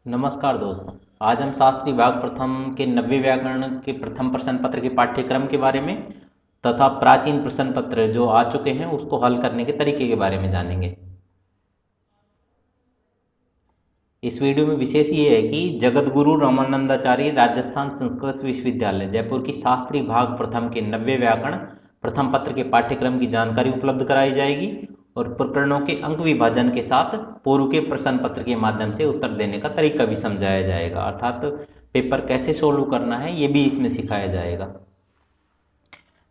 नमस्कार दोस्तों। आज हम शास्त्री भाग प्रथम के नव्य व्याकरण के प्रथम प्रश्न पत्र के पाठ्यक्रम के बारे में तथा प्राचीन प्रश्न पत्र जो आ चुके हैं उसको हल करने के तरीके के बारे में जानेंगे। इस वीडियो में विशेष ये है कि जगतगुरु रामानंदाचार्य राजस्थान संस्कृत विश्वविद्यालय जयपुर की शास्त्री भाग प्रथम के नव्य व्याकरण प्रथम पत्र के पाठ्यक्रम की जानकारी उपलब्ध कराई जाएगी और प्रकरणों के अंक विभाजन के साथ पूर्व के प्रश्न पत्र के माध्यम से उत्तर देने का तरीका भी समझाया जाएगा, अर्थात पेपर कैसे सोल्व करना है ये भी इसमें सिखाया जाएगा।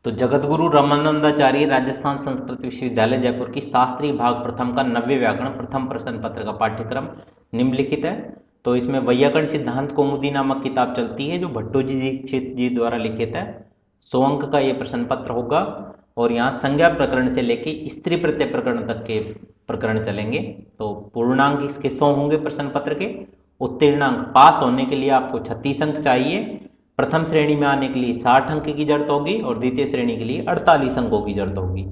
तो जगतगुरु रामानंदाचार्य राजस्थान संस्कृत विश्वविद्यालय जयपुर की शास्त्री भाग प्रथम का नव्य व्याकरण प्रथम प्रश्न पत्र का पाठ्यक्रम निम्नलिखित है। तो इसमें वैयाकरण सिद्धांत कौमुदी नामक किताब चलती है जो भट्टोजी दीक्षित जी द्वारा लिखित है। 100 अंक का ये प्रश्न पत्र होगा और यहाँ संज्ञा प्रकरण से लेके स्त्री प्रत्यय प्रकरण तक के प्रकरण चलेंगे। तो पूर्णांक इसके 100 होंगे प्रश्न पत्र के। उत्तीर्णांक पास होने के लिए आपको 36 अंक चाहिए। प्रथम श्रेणी में आने के लिए 60 अंक की जरूरत होगी और द्वितीय श्रेणी के लिए 48 अंकों की जरूरत होगी।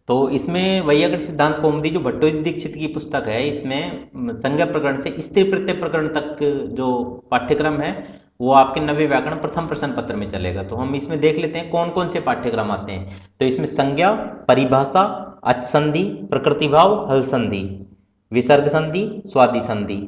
तो इसमें वैयाकरण सिद्धांत कौमुदी जो भट्टोजी दीक्षित की पुस्तक है, इसमें संज्ञा प्रकरण से स्त्री प्रत्यय प्रकरण तक जो पाठ्यक्रम है वो आपके नव्य व्याकरण प्रथम प्रश्न पत्र में चलेगा। तो हम इसमें देख लेते हैं कौन कौन से पाठ्यक्रम आते हैं। तो इसमें संज्ञा, परिभाषा, अच्छ संधि, प्रकृति भाव, हल संधि, विसर्ग संधि, स्वादि संधि।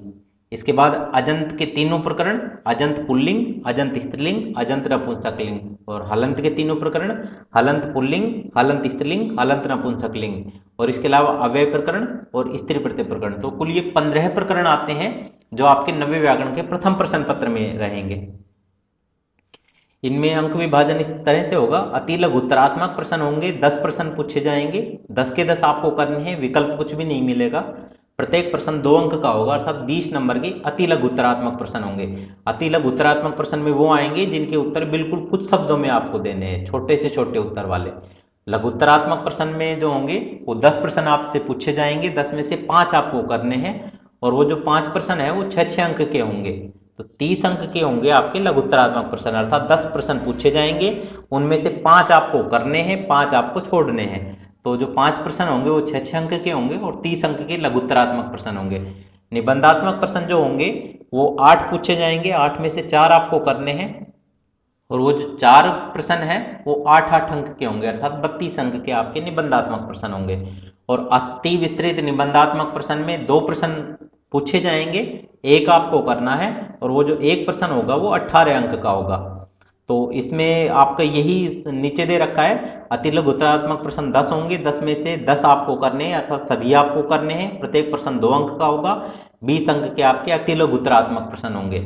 इसके बाद अजंत के तीनों प्रकरण, अजंत पुल्लिंग, अजंत स्त्रीलिंग, अजंत नपुंसकलिंग, और हलंत के तीनों प्रकरण, हलंत पुल्लिंग, हलंत स्त्रीलिंग, हलंत नपुंसकलिंग, और इसके अलावा अव्यय प्रकरण और स्त्री प्रत्यय प्रकरण। तो कुल ये 15 प्रकरण आते हैं जो आपके नव्य व्याकरण के प्रथम प्रश्न पत्र में रहेंगे। इनमें अंक विभाजन इस तरह से होगा। अति लघु उत्तरात्मक प्रश्न होंगे, 10 प्रश्न पूछे जाएंगे, 10 के 10 आपको करने हैं, विकल्प कुछ भी नहीं मिलेगा। प्रत्येक प्रश्न 2 अंक का होगा, अर्थात 20 नंबर के अति लघु उत्तरात्मक प्रश्न होंगे। अति लघु उत्तरात्मक प्रश्न में वो आएंगे जिनके उत्तर बिल्कुल कुछ शब्दों में आपको देने हैं, छोटे से छोटे उत्तर वाले। लघु उत्तरात्मक प्रश्न में जो होंगे वो 10 प्रश्न आपसे पूछे जाएंगे, 10 में से 5 आपको करने हैं, और वो जो 5 प्रश्न है वो 6-6 अंक के होंगे। तो 30 अंक के होंगे आपके लघु उत्तरात्मक प्रश्न, अर्थात 10 प्रश्न पूछे जाएंगे, उनमें से 5 आपको करने हैं, 5 आपको छोड़ने हैं। तो जो 5 प्रश्न होंगे वो 6-6 अंक के होंगे और 30 अंक के लघु उत्तरात्मक प्रश्न होंगे। निबंधात्मक प्रश्न जो होंगे वो 8 पूछे जाएंगे, 8 में से 4 आपको करने हैं, और वो जो 4 प्रश्न है वो 8-8 अंक के होंगे, अर्थात 32 अंक के आपके निबंधात्मक प्रश्न होंगे। और अति विस्तृत निबंधात्मक प्रश्न में 2 प्रश्न पूछे जाएंगे, एक आपको करना है, और वो जो एक प्रश्न होगा वो 18 अंक का होगा। तो इसमें आपका यही नीचे दे रखा है, अति लघु उत्तरात्मक प्रश्न 10 होंगे, 10 में से 10 आपको करने हैं, अर्थात सभी आपको करने हैं, प्रत्येक प्रश्न 2 अंक का होगा। 20 अंक के आपके अति लघु उत्तरात्मक प्रश्न होंगे।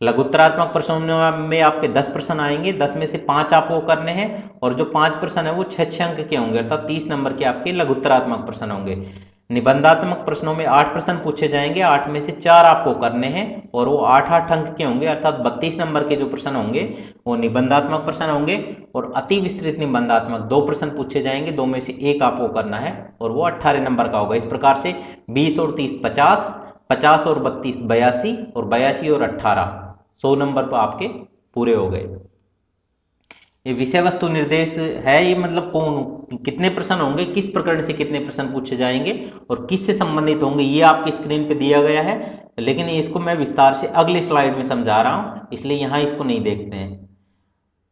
लघु उत्तरात्मक प्रश्नों में आपके 10 प्रश्न आएंगे, 10 में से 5 आपको करने हैं, और जो 5 प्रश्न है वो 6-6 अंक के होंगे, अर्थात 30 नंबर के आपके लघु उत्तरात्मक प्रश्न होंगे। निबंधात्मक प्रश्नों में 8 प्रश्न पूछे जाएंगे, 8 में से 4 आपको करने हैं, और वो 8-8 अंक के होंगे, अर्थात 32 नंबर के जो प्रश्न होंगे वो निबंधात्मक प्रश्न होंगे। और अति विस्तृत निबंधात्मक 2 प्रश्न पूछे जाएंगे, 2 में से एक आपको करना है, और वो 18 नंबर का होगा। इस प्रकार से 20 और 30 50, 50 और 32 82, और 82 और 18 100 नंबर पर आपके पूरे हो गए। ये विषय वस्तु निर्देश है, ये मतलब कौन कितने प्रश्न होंगे, किस प्रकरण से कितने प्रश्न पूछे जाएंगे और किससे संबंधित होंगे, ये आपकी स्क्रीन पे दिया गया है। लेकिन इसको मैं विस्तार से अगली स्लाइड में समझा रहा हूं, इसलिए यहां इसको नहीं देखते हैं।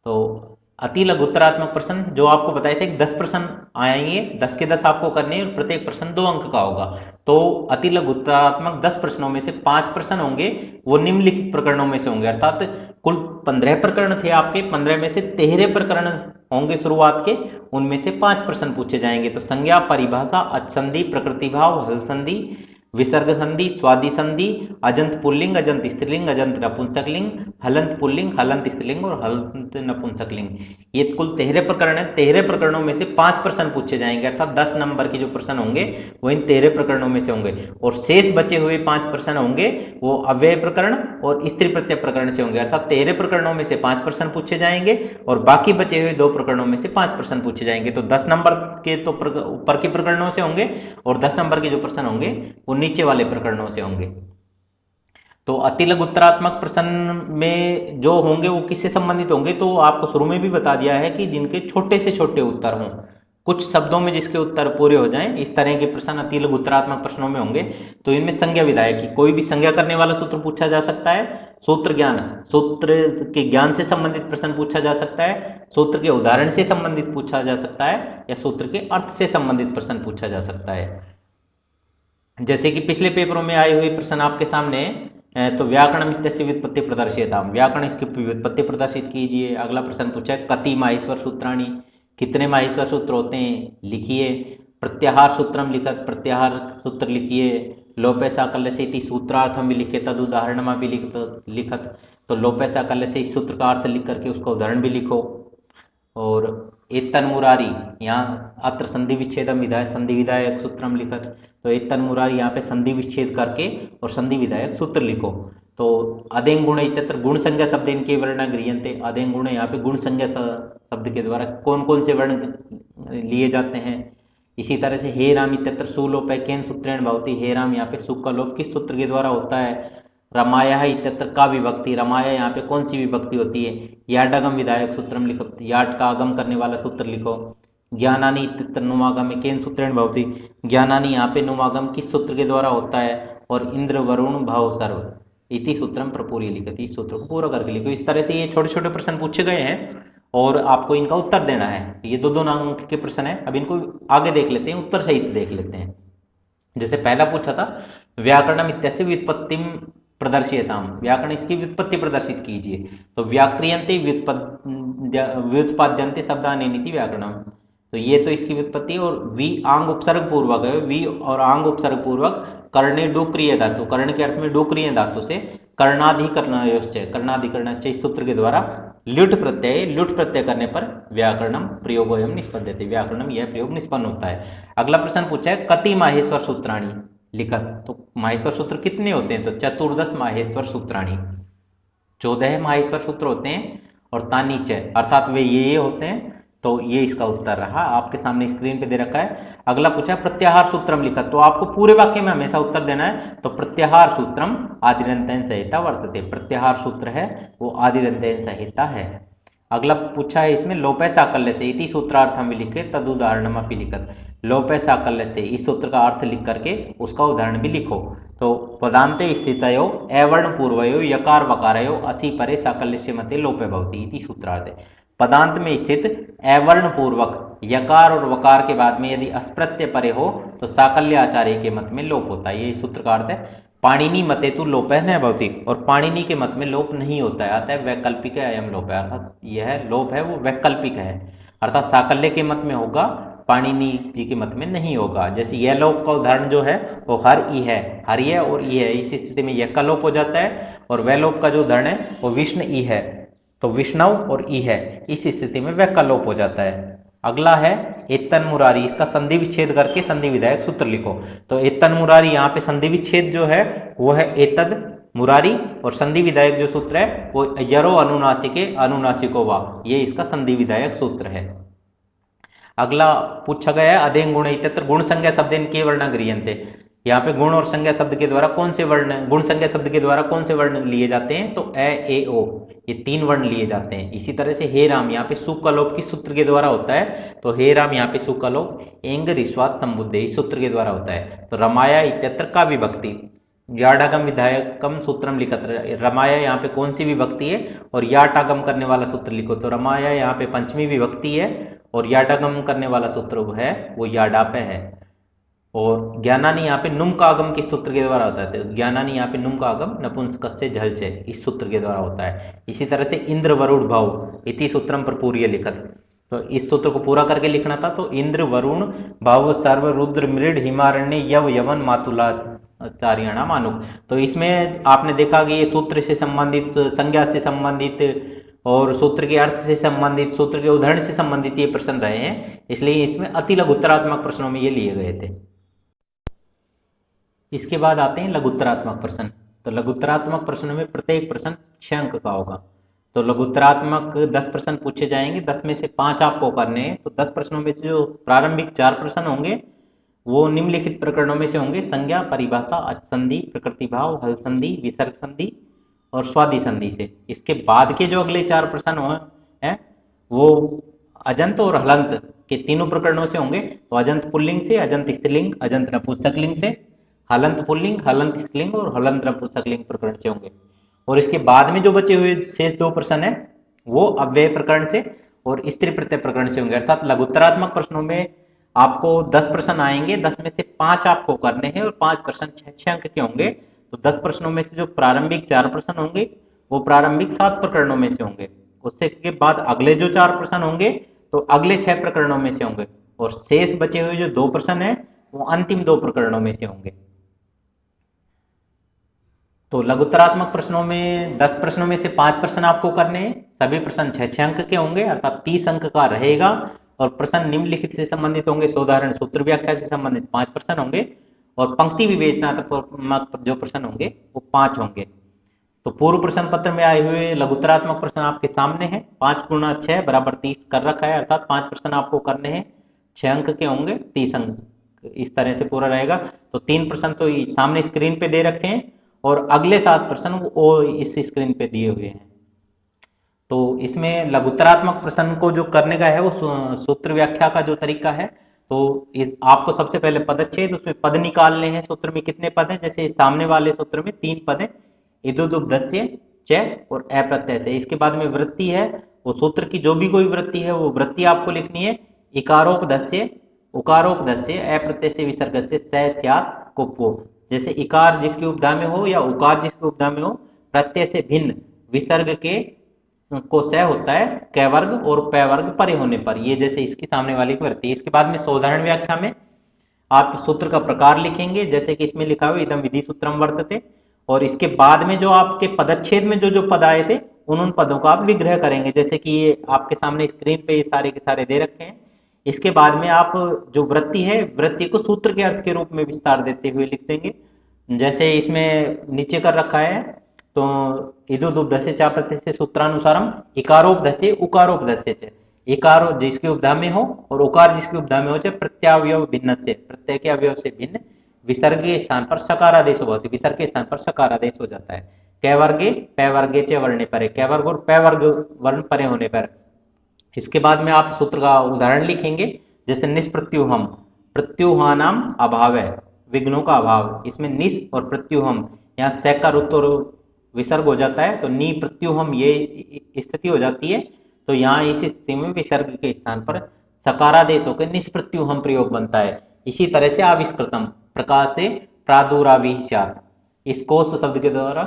तो अति लघु उत्तरात्मक प्रश्न जो आपको बताए थे 10 प्रश्न आएंगे, 10 के 10 आपको करने हैं, प्रत्येक प्रश्न 2 अंक का होगा। तो अति लघु उत्तरात्मक 10 प्रश्नों में से 5 प्रश्न होंगे वो निम्नलिखित प्रकरणों में से होंगे, अर्थात कुल 15 प्रकरण थे आपके, 15 में से 13 प्रकरण होंगे शुरुआत के, उनमें से 5 प्रश्न पूछे जाएंगे। तो संज्ञा, परिभाषा, अच्छ संधि, प्रकृति भाव, हल संधि, विसर्ग संधि, स्वादि संधि, अजंत पुल्लिंग, अजंत स्त्रीलिंग, अजंत नपुंसकलिंग, हलंत पुल्लिंग, हलंत स्त्रीलिंग और हलंत नपुंसकलिंग, ये कुल 13 प्रकरण है। 13 प्रकरणों में से 5 प्रश्न पूछे जाएंगे, अर्थात 10 नंबर के जो प्रश्न होंगे वो इन 13 प्रकरणों में से होंगे, और शेष बचे हुए 5 प्रश्न होंगे वो अव्यय प्रकरण और स्त्री प्रत्यय प्रकरण से होंगे, अर्थात 13 प्रकरणों में से 5 प्रश्न पूछे जाएंगे और बाकी बचे हुए 2 प्रकरणों में से 5 प्रश्न पूछे जाएंगे। तो 10 नंबर के तो ऊपर के प्रकरणों से होंगे, और 10 नंबर के जो प्रश्न होंगे वो नीचे वाले प्रकरणों से होंगे। तो अति लघु उत्तरात्मक प्रश्न में जो होंगे वो किससे संबंधित होंगे, तो आपको शुरू में भी बता दिया है कि जिनके छोटे से छोटे उत्तर हों, कुछ शब्दों में जिसके उत्तर पूरे हो जाएं, इस तरह के प्रश्न अति लघु उत्तरात्मक प्रश्नों में होंगे। तो इनमें संज्ञा विधायक की कोई भी संज्ञा करने वाला सूत्र पूछा जा सकता है, सूत्र ज्ञान, सूत्र के ज्ञान से संबंधित प्रश्न पूछा जा सकता है, सूत्र के उदाहरण से संबंधित पूछा जा सकता है, या सूत्र के अर्थ से संबंधित प्रश्न पूछा जा सकता है। जैसे कि पिछले पेपरों में आए हुए प्रश्न आपके सामने तो व्याकरण इत्यस्य व्युत्पत्ति प्रदर्शिता, व्याकरण इसकी व्युत्पत्ति प्रदर्शित कीजिए। अगला प्रश्न पूछा है कति माहेश्वर सूत्राणि, कितने माहेश्वर सूत्र होते हैं लिखिए। प्रत्याहार सूत्रम लिखत, प्रत्याहार सूत्र लिखिए। लोपे साकल्य से इति सूत्रार्थम भी लिखे तद उदाहरण भी लिखत, तो लोपे साकल्य से इस सूत्र का अर्थ लिख करके उसका उदाहरण भी लिखो। और एतन मुरारी, यहाँ अत्र संधि विच्छेदम विधाय संधि विधायक सूत्रम लिखत, तो एतन मुरारी यहाँ पे संधि विच्छेद करके और संधि विधायक सूत्र लिखो। तो अदेंग गुण इत्यत्र गुण संज्ञा शब्द इनके वर्ण गृह्यन्ते, अदेंग गुण यहाँ पे गुण संज्ञा शब्द के द्वारा कौन कौन से वर्ण लिए जाते हैं। इसी तरह से हे राम इत्यत्र सुलोप केन सूत्रेण भवति, हे राम यहाँ पे सु का लोप किस सूत्र के द्वारा होता है। रमाया इत्यत्र का विभक्ति, रमाया यहाँ पे कौन सी विभक्ति होती है। याडगम विधायक सूत्रम लिखो, याड का आगम करने वाला सूत्र लिखो। ज्ञानानी इत्यत्र नुमागम केन सूत्रेण भवति, ज्ञानानी यहाँ पे नुमागम किस सूत्र के द्वारा होता है। और इंद्र वरुण भाव सर्व इति सूत्रम प्रपूर्य लिखति, इस सूत्र को पूरा करके लिखो। इस तरह से ये छोटे छोटे प्रश्न पूछे गए हैं और आपको इनका उत्तर देना है। ये दो दो अंक के प्रश्न है। अब इनको आगे देख लेते हैं, उत्तर सहित देख लेते हैं। जैसे पहला पूछा था व्याकरणम इत्यस्य व्युत्पत्तिम प्रदर्शियताम, व्याकरण इसकी व्युत्पत्ति प्रदर्शित कीजिए। तो व्याक्रियन्ते व्युत्पाद्यन्ते शब्दानेनिति व्याकरणम, तो ये तो इसकी व्युत्पत्ति है। और वी आंग उपसर्ग पूर्वक है, वी और आंग उपसर्ग पूर्वक कर्णे डुक्रिय धातु, कर्ण के अर्थ में डुक्रिय धातु से कर्णाधिकरणयोश्च, कर्णाधिकरणश्च इस सूत्र के द्वारा ल्युट प्रत्यय करने पर व्याकरणम प्रयोगोयम निष्पद्यते, व्याकरणम यह प्रयोग निष्पन्न होता है। अगला प्रश्न पूछा है कति माहेश्वर सूत्राणि लिखत, तो माहेश्वर सूत्र कितने होते हैं। तो चतुर्दश माहेश्वर सूत्राणि, 14 माहेश्वर सूत्र होते हैं। और तानी च अर्थात वे ये होते हैं। तो ये इसका उत्तर रहा, आपके सामने स्क्रीन पे दे रखा है। अगला पूछा है प्रत्याहार सूत्रम लिखत, तो आपको पूरे वाक्य में हमेशा उत्तर देना है। तो प्रत्याहार सूत्रम आदिरंतयन संहिता वर्तते, प्रत्याहार सूत्र है वो आदिरंतयन संहिता है। अगला पूछा है इसमें लोपे साकल्य से इति सूत्रार्थम लिखे तद उदाहरणम अपि लिखत, लोपे साकल्य से इस सूत्र का अर्थ लिख करके उसका उदाहरण भी लिखो। तो पदान्ते स्थितयो अवर्ण पूर्वयो यकार वकारयो असि परे साकल्यस्य मते लोपे भवति इति सूत्रार्थ। पदांत में स्थित अवर्ण पूर्वक यकार और वकार के बाद में यदि अस्प्रत्यय परे हो तो साकल्य आचार्य के मत में लोप होता है, ये इस सूत्र का अर्थ है। पाणिनि मते तु लोप न भवति, और पाणिनि के मत में लोप नहीं होता है, अतः वैकल्पिक अयम लोप है, अर्थात यह लोप है वो वैकल्पिक है, अर्थात साकल्य के मत में होगा, पाणिनि जी के मत में नहीं होगा। जैसे यह लोप का उदाहरण जो है वो हर ई है, हरिय और ई है, इस स्थिति में यह का लोप हो जाता है। और वह लोप का जो उदाहरण है वो विष्णु ई है, तो विष्णव और ई है, इस स्थिति में वह का लोप हो जाता है। अगला है एतन मुरारी, इसका संधि विच्छेद करके संधि विधायक सूत्र लिखो। तो एतन मुरारी यहाँ पे संधि विच्छेद जो है वो है एतद मुरारी, और संधि विधायक जो सूत्र है वो यरो अनुनासिके अनुनासिको वा, ये इसका संधि विधायक सूत्र है। अगला पूछा गया है अधेन गुण इत्यत्र गुण संज्ञा शब्द के वर्ण गृह्यन्ते, यहाँ पे गुण और संज्ञा शब्द के द्वारा कौन से वर्ण, गुण संज्ञा शब्द के द्वारा कौन से वर्ण लिए जाते हैं। तो ए ए ओ, ये 3 वर्ण लिए जाते हैं। इसी तरह से हे राम, यहाँ पे सु का लोप किस सूत्र के द्वारा होता है। तो हे राम यहाँ पे सु का लोप एंग रिश्वात संबुद्धे इस सूत्र के द्वारा होता है। तो रमाया इत्यत्र का विभक्ति, याडागम विधायकम सूत्रम लिखत, रमाया यहाँ पे कौन सी विभक्ति है और याटागम करने वाला सूत्र लिखो। तो रमाया यहाँ पे पंचमी विभक्ति है और याडागम करने वाला सूत्र है वो याडापे है। और ज्ञानानी यहाँ पे नुम का आगम किस सूत्र के द्वारा होता है। तो ज्ञानानी यहाँ पे नुम का आगम नपुंसकस्य झलचे इस सूत्र के द्वारा होता है। इसी तरह से इंद्र वरुण भाव इति सूत्रम प्रपूर्य लिखत, तो इस सूत्र को पूरा करके लिखना था। तो इंद्र वरुण भाव सर्व रुद्र मृड हिमारण्य यव यवन मातुला चार्यणा मानुक, तो इसमें आपने देखा कि ये सूत्र से संबंधित, संज्ञा से संबंधित और सूत्र के अर्थ से संबंधित, सूत्र के उदाहरण से संबंधित ये प्रश्न रहे हैं, इसलिए इसमें अति लघुत्तरात्मक प्रश्नों में ये लिए गए थे। इसके बाद आते हैं लघुत्तरात्मक प्रश्न। तो लघुत्तरात्मक प्रश्नों में प्रत्येक प्रश्न 6 अंक का होगा। तो लघुत्तरात्मक 10 प्रश्न पूछे जाएंगे, 10 में से 5 आपको करने हैं। तो 10 प्रश्नों में से जो प्रारंभिक 4 प्रश्न होंगे वो निम्नलिखित प्रकरणों में से होंगे: संज्ञा, परिभाषा, अचसंधि, प्रकृति भाव, हल संधि, विसर्ग संधि और स्वादि संधि से। इसके बाद के जो अगले 4 प्रश्न हैं वो अजंत और हलंत के तीनों प्रकरणों से होंगे, तो अजंत पुल्लिंग से, अजंत स्त्रीलिंग, अजंत नपुंसकलिंग से, हलंत पुल्लिंग, हलंत स्त्रीलिंग और हलंत नपुंसकलिंग प्रकरण से होंगे। और इसके बाद में जो बचे हुए शेष 2 प्रश्न है वो अव्यय प्रकरण से और स्त्री प्रत्यय प्रकरण से होंगे। अर्थात लघुत्तरात्मक प्रश्नों में आपको 10 प्रश्न आएंगे, 10 में से 5 आपको करने हैं और 5 प्रश्न 6 अंक के होंगे। तो 10 प्रश्नों में से जो प्रारंभिक 4 प्रश्न होंगे वो प्रारंभिक 7 प्रकरणों में से होंगे। उससे के बाद अगले जो 4 प्रश्न होंगे तो अगले 6 प्रकरणों में से होंगे और शेष बचे हुए जो 2 प्रश्न है वो अंतिम 2 प्रकरणों में से होंगे। तो लघुत्तरात्मक प्रश्नों में 10 प्रश्नों में से 5 प्रश्न आपको करने हैं, सभी प्रश्न 6 अंक के होंगे अर्थात 30 अंक का रहेगा। और प्रश्न निम्नलिखित से संबंधित होंगे, सोदाहरण सूत्र व्याख्या से संबंधित 5 प्रश्न होंगे और पंक्ति विवेचनात्मक जो प्रश्न होंगे वो 5 होंगे। तो पूर्व प्रश्न पत्र में आए हुए लघुत्तरात्मक प्रश्न आपके सामने हैं, 5 गुना 6 बराबर 30 कर रखा है अर्थात 5 प्रश्न आपको करने हैं, 6 अंक के होंगे, 30 अंक इस तरह से पूरा रहेगा। तो 3 प्रश्न तो सामने स्क्रीन पे दे रखे हैं और अगले 7 प्रश्न वो इस स्क्रीन पे दिए हुए हैं। तो इसमें लघुत्तरात्मक प्रश्न को जो करने का है वो सूत्र व्याख्या का जो तरीका है, तो इस आपको सबसे पहले पदच्छेद, उसमें पद निकालने हैं। सूत्र में कितने पद हैं, जैसे सामने वाले सूत्र में 3 पद है, इदुदुब्धस्य च और अप्रत्यय से। इसके बाद में वृत्ति है, वो सूत्र की जो भी कोई वृत्ति है वो वृत्ति आपको लिखनी है। इकारोपधस्य, उकारोपधस्य, अप्रत्यय से, विसर्ग से, स स्यात् कुप्पो। जैसे इकार जिसकी उपधा में हो या उकार जिसकी उपधा में हो, प्रत्यय से भिन्न विसर्ग के को स होता है क वर्ग और प वर्ग परे होने पर, ये जैसे इसकी सामने वाली की वृत्ति। इसके बाद में सोदाहरण व्याख्या में आप सूत्र का प्रकार लिखेंगे, जैसे कि इसमें लिखा हुआ इदम विधि सूत्रम वर्तते। और इसके बाद में जो आपके पदच्छेद में जो जो पद आए थे उन पदों का आप विग्रह करेंगे, जैसे कि ये आपके सामने स्क्रीन पे ये सारे के सारे दे रखे हैं। इसके बाद में आप जो वृत्ति है, वृत्ति को सूत्र के अर्थ के रूप में विस्तार देते हुए लिख देंगे, जैसे इसमें नीचे कर रखा है। तो इदुदुब्धस्य चा प्रत्यय से सूत्रानुसारम इकारोपधस्य उकारोपधस्य च, इकार जिसकी उपधा में हो और उकार जिसकी उपधा में हो, चाहे प्रत्यावयव भिन्न से, प्रत्यय के अवयव से भिन्न, विसर्ग के स्थान पर सकारादेश होगा, विसर्ग के स्थान पर सकारादेश हो जाता है। कै वर्गे पै वर्गे च वर्णे परे, कै वर्ग और पै वर्ग वर्ण परे होने पर। इसके बाद में आप सूत्र का उदाहरण लिखेंगे, जैसे निष्प्रत्युहम, प्रत्युहानाम अभाव है, विघ्नों का अभाव। इसमें निस और प्रत्युहम, यहाँ से का रुत और विसर्ग हो जाता है, तो नी प्रत्युहम ये स्थिति हो जाती है। तो यहाँ इस स्थिति में विसर्ग के स्थान पर सकारादेश होकर निष्प्रत्युहम प्रयोग बनता है। इसी तरह से आविष्कृतम प्रकाश से प्रादुराविष्यात्, इस कोश शब्द के द्वारा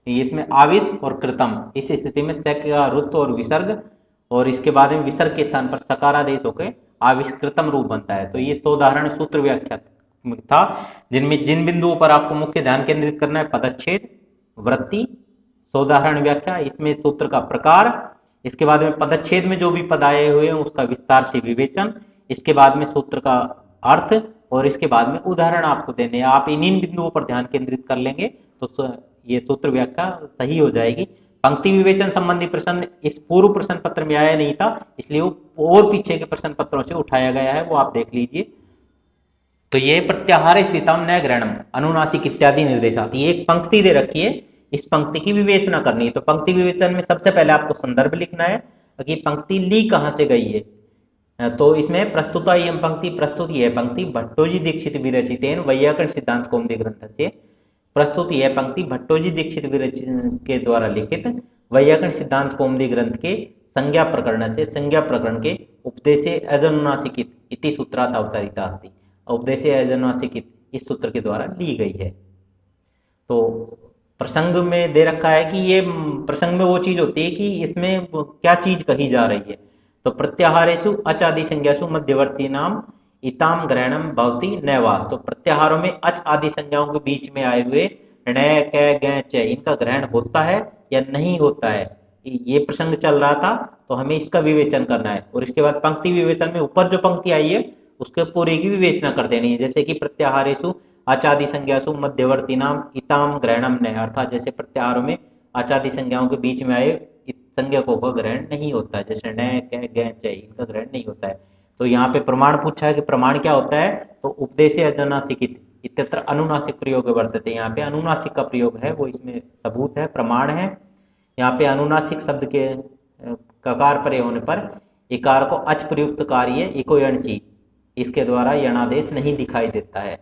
इसमें आविष और कृतम, इस स्थिति में से का रुत और विसर्ग और इसके बाद में विसर्ग के स्थान पर सकारादेश होकर आविष्कृतम रूप बनता है। तो ये सोदाहरण सूत्र व्याख्या था, जिनमें जिन बिंदुओं पर आपको मुख्य ध्यान केंद्रित करना है, पदच्छेद, वृत्ति, सोदाहरण व्याख्या, इसमें सूत्र का प्रकार, इसके बाद में पदच्छेद में जो भी पद आए हुए हैं उसका विस्तार से विवेचन, इसके बाद में सूत्र का अर्थ और इसके बाद में उदाहरण आपको देने हैं। आप इन बिंदुओं पर ध्यान केंद्रित कर लेंगे तो ये सूत्र व्याख्या सही हो जाएगी। पंक्ति विवेचन संबंधी प्रश्न इस पूर्व प्रश्न पत्र में आया नहीं था, इसलिए वो और पीछे के प्रश्न पत्रों से उठाया गया है, वो आप देख लीजिए। तो ये प्रत्याहार स्वीताम न ग्रहणम अनुनासिक इत्यादि निर्देशात, ये एक पंक्ति दे रखी है, इस पंक्ति की विवेचना करनी है। तो पंक्ति विवेचन में सबसे पहले आपको संदर्भ लिखना है कि पंक्ति ली कहां से गई है। तो इसमें प्रस्तुता यम पंक्ति, प्रस्तुत यह पंक्ति भट्टोजी दीक्षित विरचितेन वैयाकरण सिद्धांत कौमुदी ग्रंथ से, प्रस्तुत यह पंक्ति भट्टोजी दीक्षित के द्वारा लिखित वैयाकरण सिद्धांत कौमुदी ग्रंथ के संज्ञा प्रकरण से, संज्ञा प्रकरण के उपदेशे अजनुनासिकित इति सूत्रात् अवतरिता अस्ति, उपदेशे अजनुनासिकित इस सूत्र के द्वारा ली गई है। तो प्रसंग में दे रखा है कि ये प्रसंग में वो चीज होती है कि इसमें क्या चीज कही जा रही है। तो प्रत्याहारेषु अच आदि संज्ञासु मध्यवर्ती नाम इताम ग्रहणम भवति नैवा, तो प्रत्याहारों में अच आदि संज्ञाओं के बीच में आए हुए ण क ग च, इनका ग्रहण होता है या नहीं होता है, ये प्रसंग चल रहा था, तो हमें इसका विवेचन करना है। और इसके बाद पंक्ति विवेचन में ऊपर जो पंक्ति आई है उसके पूरे की विवेचना कर देनी है, जैसे कि प्रत्याहारेषु आचादि संज्ञासु मध्यवर्ती नाम इताम ग्रहणम न, अर्थात जैसे प्रत्याहारों में आचादि संज्ञाओं के बीच में आए संज्ञकों का ग्रहण नहीं होता है, जैसे न क ग च, इनका ग्रहण नहीं होता है। तो यहाँ पे प्रमाण पूछा है कि प्रमाण क्या होता है, तो उपदेशे अजनुनासिकित इत्यत्र अनुनासिक प्रयोग वर्तते, यहाँ पे अनुनासिक का प्रयोग है, वो इसमें सबूत है, प्रमाण है। यहाँ पे अनुनासिक शब्द के ककार परे होने पर इकार को अच प्रयुक्त कार्य इको यणची, इसके द्वारा यणादेश नहीं दिखाई देता है।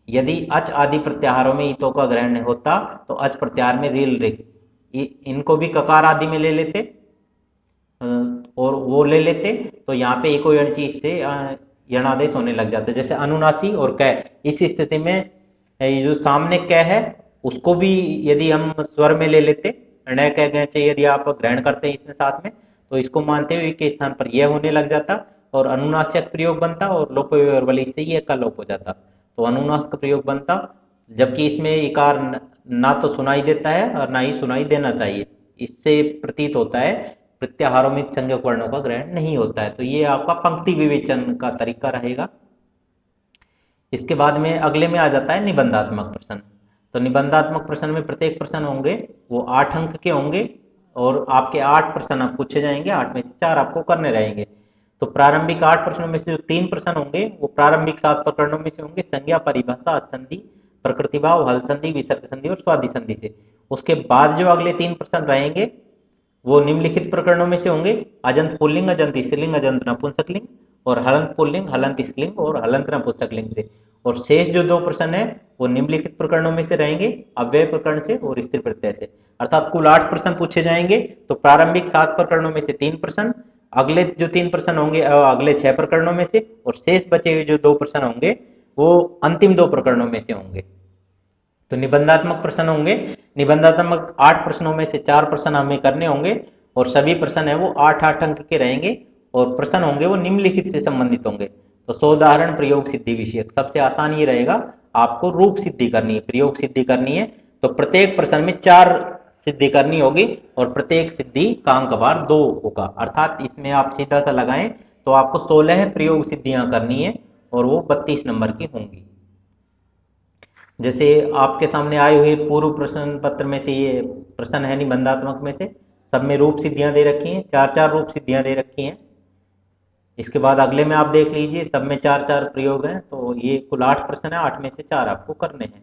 यदि अच आदि प्रत्याहारों में ईतो का ग्रहण होता तो अच प्रत्याहार में रील रिक, इनको भी ककार आदि में ले लेते और वो ले लेते तो यहाँ पे इको यणची से यणादेश होने लग जाते। जैसे अनुनासी और क, इस स्थिति में ये जो सामने क है उसको भी यदि हम स्वर में ले लेते, न कह गए चाहिए यदि आप ग्रहण करते हैं इसमें साथ में, तो इसको मानते हुए के स्थान पर यह होने लग जाता और अनुनासिक प्रयोग बनता और लोप वली से यह का लोप हो जाता, तो अनुनास का प्रयोग बनता। जबकि इसमें इकार ना तो सुनाई देता है और ना ही सुनाई देना चाहिए, इससे प्रतीत होता है प्रत्याहारों में संज्ञक वर्णों का ग्रहण नहीं होता है। तो ये आपका पंक्ति विवेचन का तरीका रहेगा। इसके बाद में अगले में आ जाता है निबंधात्मक प्रश्न। तो निबंधात्मक प्रश्न में प्रत्येक प्रश्न होंगे वो 8 अंक के होंगे और आपके 8 प्रश्न आप पूछे जाएंगे, 8 में से 4 आपको करने रहेंगे। तो प्रारंभिक 8 प्रश्नों में से जो 3 प्रश्न होंगे वो प्रारंभिक 7 प्रकरणों में से होंगे, संज्ञा, परिभाषा, असंधि, प्रकृति भाव, हल संधि, विसर्ग संधि और स्वादि संधि से। उसके बाद जो अगले 3 प्रश्न रहेंगे वो निम्नलिखित प्रकरणों में से होंगे, अजंत पुल्लिंग, अजंत स्त्रीलिंग, अजंत नपुंसकलिंग और हलंत पुल्लिंग, हलंत स्त्रीलिंग और हलंत नपुंसकलिंग से। और शेष जो 2 प्रश्न है वो निम्नलिखित प्रकरणों में से रहेंगे, अव्यय प्रकरण से और स्त्री प्रत्यय से। अर्थात कुल 8 प्रश्न पूछे जाएंगे। तो प्रारंभिक 7 प्रकरणों में से 3 प्रश्न, अगले जो 3 प्रश्न होंगे अगले 6 प्रकरणों में से, और शेष बचे हुए जो 2 प्रश्न होंगे वो अंतिम 2 प्रकरणों में से होंगे। तो निबंधात्मक प्रश्न होंगे, निबंधात्मक 8 प्रश्नों में से 4 प्रश्न हमें करने होंगे और सभी प्रश्न है वो 8-8 अंक के रहेंगे और प्रश्न होंगे वो निम्नलिखित से संबंधित होंगे। तो सोदाहरण प्रयोग सिद्धि विषयक, सबसे आसान ये रहेगा, आपको रूप सिद्धि करनी है, प्रयोग सिद्धि करनी है। तो प्रत्येक प्रश्न में 4 सिद्धि करनी होगी और प्रत्येक सिद्धि का अंक भार 2 होगा। अर्थात इसमें आप सीधा सा लगाएं तो आपको 16 प्रयोग सिद्धियां करनी है और वो 32 नंबर की होंगी। जैसे आपके सामने आए हुए पूर्व प्रश्न पत्र में से ये प्रश्न है निबंधात्मक में से, सब में रूप सिद्धियां दे रखी हैं, 4-4 रूप सिद्धियां दे रखी हैं। इसके बाद अगले में आप देख लीजिए सब में 4-4 प्रयोग हैं। तो ये कुल 8 प्रश्न है, 8 में से 4 आपको करने हैं।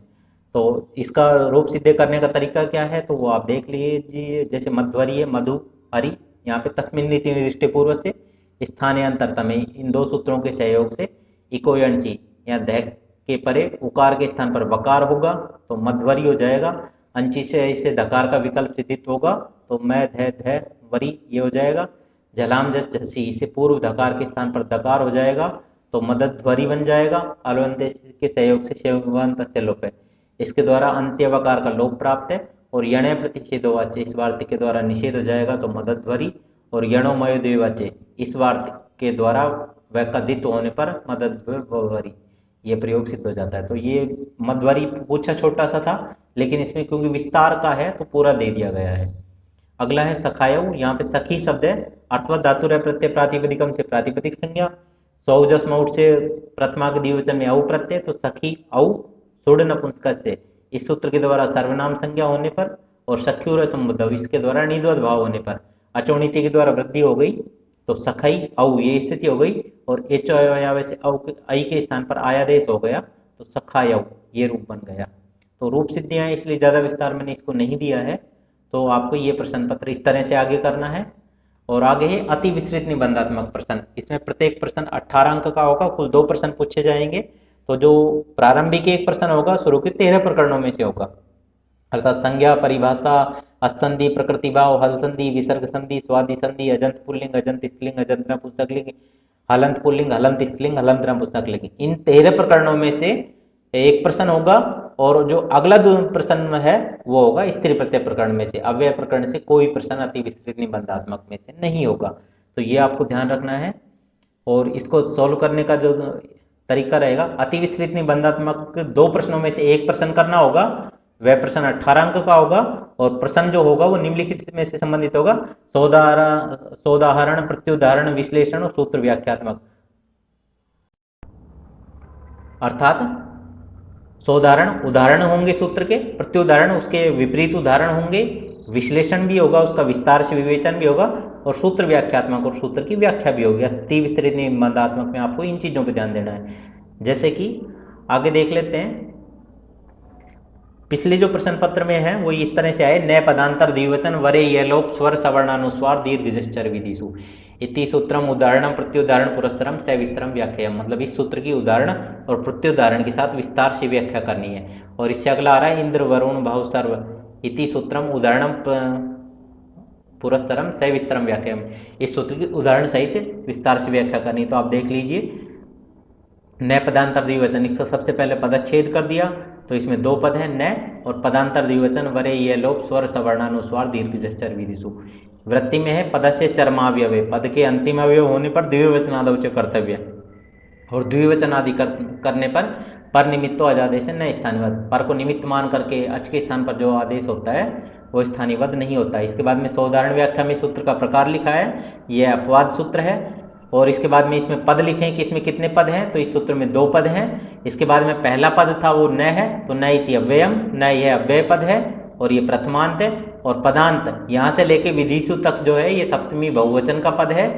तो इसका रूप सिद्ध करने का तरीका क्या है तो वो आप देख लीजिए। जैसे मध्वरी है, मधु हरि, यहाँ पे तस्मिन नीति निर्दिष्टे पूर्व से स्थानीय अंतरतम, इन 2 सूत्रों के सहयोग से इको यणची या ध के परे उकार के स्थान पर वकार होगा तो मध्वरी हो जाएगा। अंची से इससे धकार का विकल्प सिद्धित होगा तो मैं ध वरी ये हो जाएगा। झलाम जस झसी, इसे पूर्व धकार के स्थान पर दकार हो जाएगा तो मदद ध्वरि बन जाएगा। अलवंत के सहयोग से शेवंत से लोप है, इसके द्वारा अंत्यवकार का लोप प्राप्त है। और यणे प्रतिषेधोवाच्य, इस वार्तिक के द्वारा निषेध हो जाएगा तो मदद ध्वरि। और यणो मयोदेवाच्य, इस वार्तिक के द्वारा वैकदित होने पर मदद ध्वरि, ये प्रयोग सिद्ध हो जाता है। तो ये मध्वरी पूछा छोटा सा था लेकिन इसमें क्योंकि विस्तार का है तो पूरा दे दिया गया है। अगला है सखायु, यहाँ पे सखी शब्द है, अर्थवत धातु रह प्रत्यय प्रातिपदिकम से प्रातिपदिक संज्ञा, सौजस मौट से प्रथमा के द्विवचन में औ प्रत्यय, तो सखी औ सुड़ नपुंसक से इस सूत्र के द्वारा सर्वनाम संज्ञा होने पर, और सख्युर संबुद्ध इसके द्वारा निद्वत भाव होने पर अचोणिति के द्वारा वृद्धि हो गई तो सखई औ ये स्थिति हो गई। और एच अयावे से आई के स्थान पर आयादेश हो गया तो सखायौ ये रूप बन गया। तो रूप सिद्धियां इसलिए ज्यादा विस्तार मैंने इसको नहीं दिया है। तो आपको ये प्रश्न पत्र इस तरह से आगे करना है। और आगे है अति विस्तृत निबंधात्मक प्रश्न, इसमें प्रत्येक प्रश्न 18 अंक का होगा, कुल 2 प्रश्न पूछे जाएंगे। तो जो प्रारंभिक एक प्रश्न होगा शुरू के 13 प्रकरणों में से होगा, अर्थात संज्ञा, परिभाषा, असंधि, प्रकृति भाव, हल संधि, विसर्ग संधि, स्वादि संधि, अजंत पुल्लिंग, अजंत स्त्रीलिंग, अजंत नपुंसकलिंग, हलंत पुल्लिंग, हलंत स्त्रीलिंग, हलंत नपुंसकलिंग, इन 13 प्रकरणों में से एक प्रश्न होगा। और जो अगला जो प्रश्न है वो होगा स्त्री प्रत्यय प्रकरण में से, अव्यय प्रकरण से कोई प्रश्न अति विस्तृत निबंधात्मक में से नहीं होगा। तो ये आपको ध्यान रखना है। और इसको सॉल्व करने का जो तरीका रहेगा, अति विस्तृत निबंधात्मक 2 प्रश्नों में से एक प्रश्न करना होगा, वह प्रश्न 18 अंक का होगा और प्रश्न जो होगा वो निम्नलिखित में से संबंधित होगा, सोदाहरण, प्रत्युदाहरण, विश्लेषण और सूत्र व्याख्यात्मक। अर्थात सोदाहरण उदाहरण होंगे सूत्र के, प्रत्युदाहरण उसके विपरीत उदाहरण होंगे, विश्लेषण भी होगा, उसका विस्तार से विवेचन भी होगा, और सूत्र व्याख्यात्मक और सूत्र की व्याख्या भी होगी। अति विस्तृत निबंधात्मक में आपको इन चीजों पर ध्यान देना है। जैसे कि आगे देख लेते हैं, पिछले जो प्रश्न पत्र में है वो इस तरह से आए, नए पदांतर द्विवचन वरे ये लोक स्वर सवर्णानुस्वार दीर्घ जश्चर विधिषु। इति सूत्रम उदाहरणम प्रत्युदाहरण पुरस्सरम सविस्तरम व्याख्या, मतलब इस सूत्र की उदाहरण और प्रत्युदाहरण के साथ विस्तार से व्याख्या करनी है। और इससे अगला आ रहा है इंद्र वरुण भव सर्व इति सूत्रम उदाहरणम पुरस्सरम सविस्तरम व्याख्या, इस सूत्र की उदाहरण सहित विस्तार से व्याख्या करनी। तो आप देख लीजिए नए पदांतर द्विवचन, इसका सबसे पहले पदच्छेद कर दिया, तो इसमें दो पद हैं नए, और पदांतर द्विवचन वरे ये लोप स्वर सवर्णानुस्वार दीर्घ जश्चर विधिषु। वृत्ति में है पदस्य चरमावयवे, पद के अंतिम अवयव होने पर द्विवचनादौच कर्तव्य, और द्विवचन आदि करने पर निमित्तो अजादेश न स्थानीयवद, पर को निमित्त मान करके अच के स्थान पर जो आदेश होता है वो स्थानीयवद नहीं होता है। इसके बाद में सोदाहरण व्याख्या में सूत्र का प्रकार लिखा है, यह अपवाद सूत्र है। और इसके बाद में इसमें पद लिखे हैं कि इसमें कितने पद हैं, तो इस सूत्र में दो पद हैं। इसके बाद में पहला पद था वो न है, तो न इति अव्ययम, न यह अव्यय पद है और ये प्रथमांत है। और पदांत यहाँ से लेके विधिषु तक जो है ये सप्तमी बहुवचन का पद है।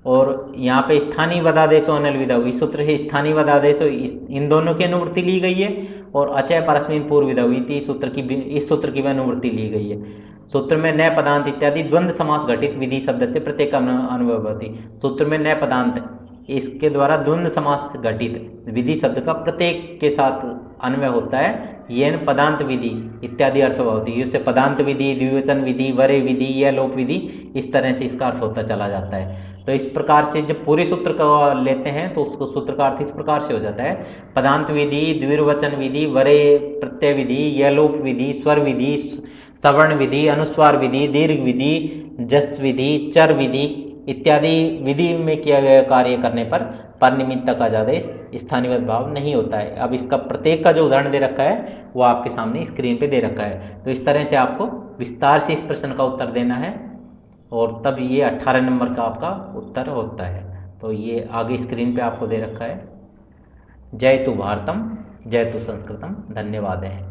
और यहाँ पे स्थानीय वदादेशो अनल विधौ, इस सूत्र से स्थानीय वदादेशो इन दोनों की अनुवृत्ति ली गई है। और अचय परस्मिन पूर्व विधौ इस सूत्र की भी अनुवृत्ति ली गई है। सूत्र में नए पदांत इत्यादि द्वंद्व समास घटित विधि शब्द से प्रत्येक अनुभवती, सूत्र में नए पदांत इसके द्वारा द्वंद्व समास घटित विधि शब्द का प्रत्येक के साथ अन्वय होता है। येन पदांत विधि इत्यादि अर्थ होती है, इससे पदांत विधि, द्विवचन विधि, वरे विधि या लोप विधि, इस तरह से इसका अर्थ होता चला जाता है। तो इस प्रकार से जब पूरे सूत्र का लेते हैं तो उसको सूत्र का अर्थ इस प्रकार से हो जाता है, पदांत विधि, द्विवचन विधि, वरे प्रत्यय विधि, या लोप विधि, स्वर विधि, सवर्ण विधि, अनुस्वार विधि, दीर्घ विधि, जस विधि, चर विधि इत्यादि विधि में किया गया कार्य करने पर निमित्त का आदेश स्थानीयवद भाव नहीं होता है। अब इसका प्रत्येक का जो उदाहरण दे रखा है वो आपके सामने स्क्रीन पे दे रखा है। तो इस तरह से आपको विस्तार से इस प्रश्न का उत्तर देना है और तब ये 18 नंबर का आपका उत्तर होता है। तो ये आगे स्क्रीन पे आपको दे रखा है। जय तु भारतम, जय तु संस्कृतम। धन्यवाद है।